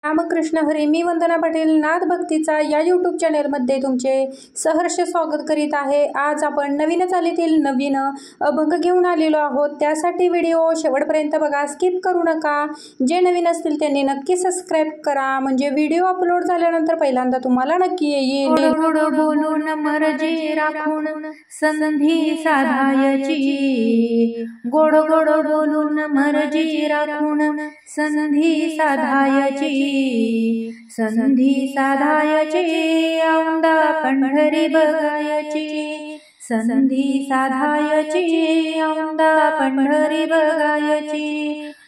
रामकृष्ण हरी. मी वंदना पाटील नाद भक्तीचा या यूट्यूब चॅनलमध्ये तुमचे सहर्ष स्वागत करीत आहे. आज आपण नवीन चालीतील नवीन अभंग घेऊन आलेलो आहोत. त्यासाठी व्हिडिओ शेवटपर्यंत बघा, स्किप करू नका. जे नवीन असतील त्यांनी नक्की सबस्क्राईब करा, म्हणजे व्हिडिओ अपलोड झाल्यानंतर पहिल्यांदा तुम्हाला नक्की येईल. गोड बोलून मर्जी राखून संधी साधायची, गोड गोड बोलून मर्जी राखून संधी साधायची, संधी साधायची औंदा पंढरी बघायची, संधी साधायची औंदा पंढरी बघायची.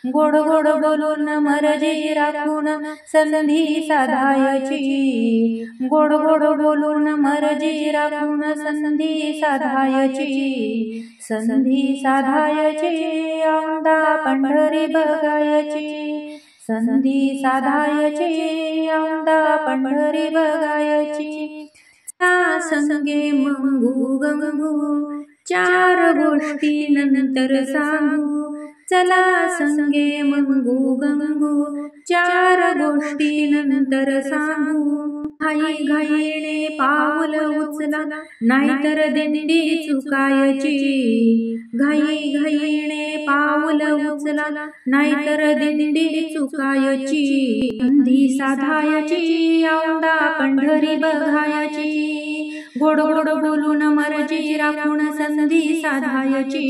गोड गोड बोलून मर्जी राखून संधी साधायची, गोड गोड बोलून मर्जी राखून संधी साधायची, संधी साधायची औंदा पंढरी बघायची, संधी साधायची औंदा पंढरी बघायची. त्या संगे मंगू गंगू चार गोष्टी नंतर सांगू, चला संगे मंगू गंगू चार गोष्टी नंतर सांगू. घाई घाईने पाऊल उचला नाहीतर दिंडी चुकायची, घाई घाईने पाऊल उचला नाहीतर दिंडी चुकायची, संधी साधायची औंदा पंढरी बघायची, गोड गोड बोलून मर्जी राखून संधी साधायची,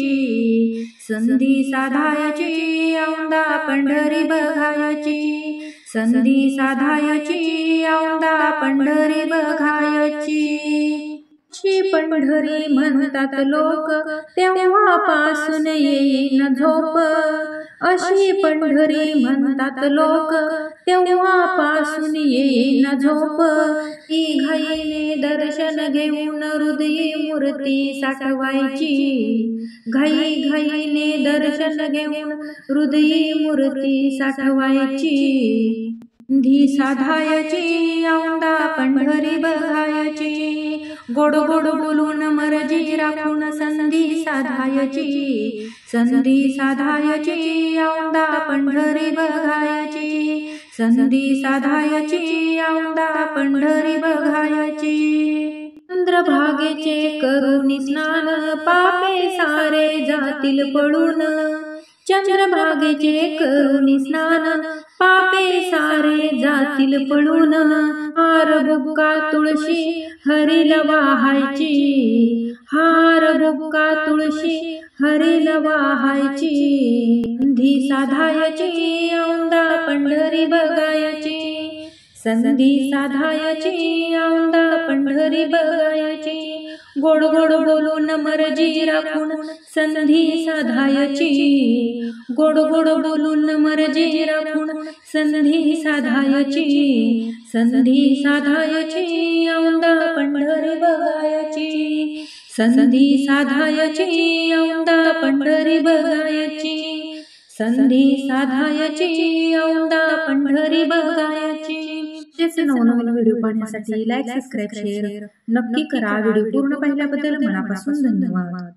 संधी साधायची औंदा पंढरी बघायची, संधी साधायची औंदा पंढरी बघायची. शी पंढरी म्हणतात लोक तेव्हापासून येईन झोप, अशी पंढरी म्हणतात लोक तेव्हापासून येईन झोप. ती घाईने दर्शन घेऊन हृदयी मूर्ती साठवायची, घाई घाईने दर्शन घेऊन हृदयी मूर्ती साठवायची, संधी साधायची औंदा पंढरी बघायची, गोड गोड बोलून मर्जी राखून संधी साधायची, संधी साधायची औंदा पंढरी बघायची, संधी साधायची औंदा पंढरी बघायची. चंद्रभागेचे करुणी स्नान पापे सारे जातील पळून, चंद्रभागेचे करुणी स्नान पापे सारे जातील पळून. हार बुक्का तुळशी हरीला वाहायची, हार बुक्का तुळशी हरीला वाहायची, संधी साधायची औंदा पंढरी बघायची, संधी साधायची औंदा पंढरी बघायची. गोड गोड बोलून मर्जी राखून संधी साधायची, गोड गोड बोलून मर्जी राखून संधी साधायची, संधी साधायची औंदा पंढरी बघायची, संधी साधायची औंदा पंढरी बघायची, संधी साधायची औंदा पंढरी बघायची. जसे नवनवीन व्हिडिओ पाहण्यासाठी लाईक, सबस्क्राईब, शेअर नक्की करा. व्हिडिओ पूर्ण पाहिल्याबद्दल मनापासून धन्यवाद.